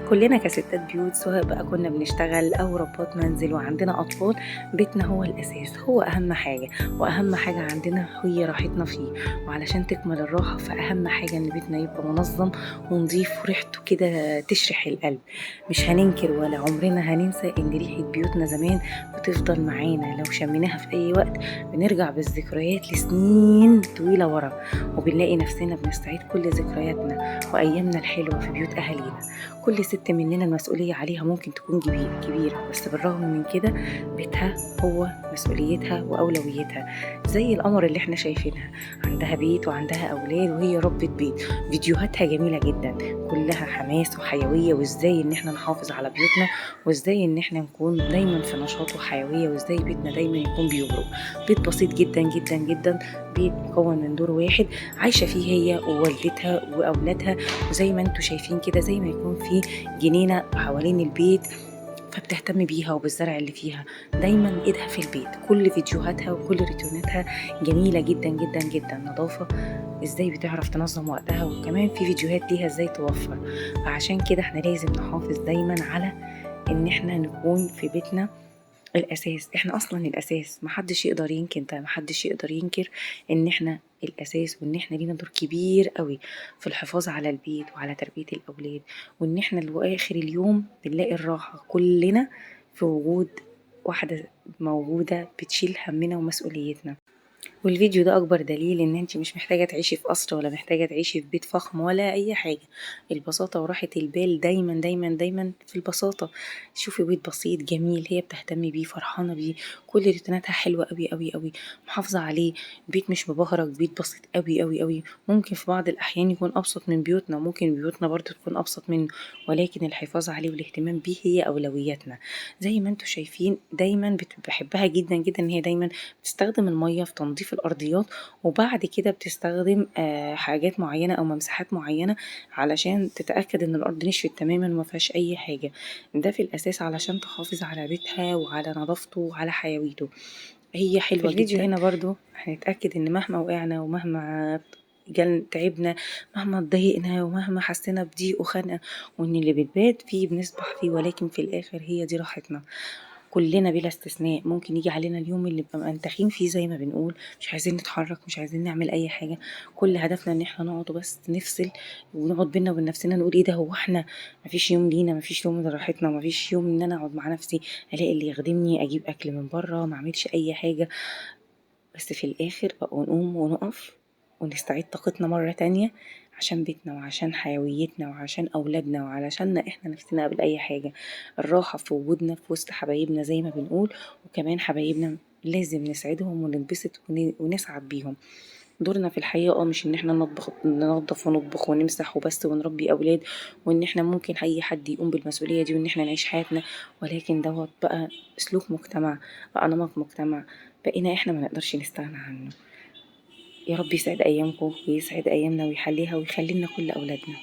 كلنا كستات بيوت، سواء بقى كنا بنشتغل أو ربات منزل وعندنا أطفال، بيتنا هو الأساس، هو أهم حاجة، وأهم حاجة عندنا هي راحتنا فيه. وعلشان تكمل الراحة فأهم حاجة إن بيتنا يبقى منظم ونضيف وريحته كده تشرح القلب. مش هننكر ولا عمرنا هننسى إن ريحة بيوتنا زمان بتفضل معانا، لو شميناها في أي وقت بنرجع بالذكريات لسنين طويلة ورا، وبنلاقي نفسنا بنستعيد كل ذكرياتنا وأيامنا الحلوة في بيوت أهالينا. كل ست مننا المسؤولية عليها ممكن تكون كبيرة، بس بالرغم من كده بيتها هو مسؤوليتها وأولويتها. زي القمر اللي احنا شايفينها، عندها بيت وعندها أولاد وهي ربة بيت. فيديوهاتها جميلة جدا، كلها حماس وحيوية، وازاي ان احنا نحافظ على بيوتنا، وازاي ان احنا نكون دايما في نشاط وحيوية، وازاي بيتنا دايما يكون بيبرق. بيت بسيط جدا جدا جدا، بيت مكون من دور واحد، عايشة فيه هي ووالدتها وأولادها. وزي ما انتوا شايفين كده، زي ما يكون في جنينة حوالين البيت، فبتهتم بيها وبالزرع اللي فيها. دايما ايدها في البيت، كل فيديوهاتها وكل روتيناتها جميلة جدا جدا جدا. نظافة، ازاي بتعرف تنظم وقتها، وكمان في فيديوهات ليها ازاي توفر. فعشان كده احنا لازم نحافظ دايما على ان احنا نكون في بيتنا الاساس. احنا اصلا الاساس، محدش يقدر ينكر ده، محدش يقدر ينكر ان احنا الاساس، وان احنا لينا دور كبير قوي في الحفاظ على البيت وعلى تربية الاولاد، وان احنا لاخر اليوم بنلاقي الراحة كلنا في وجود واحدة موجودة بتشيل همنا ومسؤوليتنا. والفيديو ده اكبر دليل ان انت مش محتاجة تعيشي في قصر، ولا محتاجة تعيشي في بيت فخم ولا اي حاجة. البساطة وراحة البال دايما دايما دايما في البساطة. شوفي بيت بسيط جميل هي بتهتم بيه، فرحانة بيه، كل روتيناتها حلوة قوي قوي قوي، محافظة عليه. بيت مش مبهرج، بيت بسيط قوي قوي قوي. ممكن في بعض الاحيان يكون ابسط من بيوتنا، ممكن بيوتنا برضو تكون ابسط منه، ولكن الحفاظ عليه والاهتمام بيه هي اولوياتنا. زي ما انتوا شايفين، دايما بحبها جدا جدا ان هي دايما بتستخدم المية في تنظيف الأرضيات، وبعد كده بتستخدم حاجات معينة أو ممسحات معينة علشان تتأكد إن الأرض نشفت تماما وما فيهاش أي حاجة. ده في الأساس علشان تحافظ على بيتها وعلى نظافته وعلى حيويته. هي حلوة جدا. في الفيديو هنا برضو هنتأكد إن مهما وقعنا ومهما تعبنا، مهما اتضايقنا ومهما حسينا بضيق وخنقة، وإن اللي بتبات فيه بنسبح فيه، ولكن في الآخر هي دي راحتنا. كلنا بلا استثناء ممكن يجي علينا اليوم اللي بنبقى منتخين فيه، زي ما بنقول مش عايزين نتحرك، مش عايزين نعمل اي حاجه. كل هدفنا ان احنا نقعد بس نفصل، ونقعد بينا وبين نفسنا نقول ايه ده، هو احنا مفيش يوم لينا، مفيش يوم لراحتنا، مفيش يوم ان انا اقعد مع نفسي الاقي اللي يخدمني، اجيب اكل من بره، ما اعملش اي حاجه. بس في الآخر بقى نقوم ونقف ونستعيد طاقتنا مرة تانية، عشان بيتنا وعشان حيويتنا وعشان أولادنا وعلشان إحنا نفسنا قبل أي حاجة. الراحة في وجودنا في وسط حبايبنا زي ما بنقول، وكمان حبايبنا لازم نسعدهم وننبسط ونسعد بيهم. دورنا في الحياة مش ان احنا ننظف ونطبخ ونمسح وبس ونربي اولاد، وان احنا ممكن اي حد يقوم بالمسؤولية دي وان احنا نعيش حياتنا، ولكن دوت بقى اسلوب مجتمع، بقى نمط مجتمع، بقينا احنا ما نقدرش نستغنى عنه. يا رب يسعد ايامكم ويسعد ايامنا ويحليها ويخلي لنا كل اولادنا.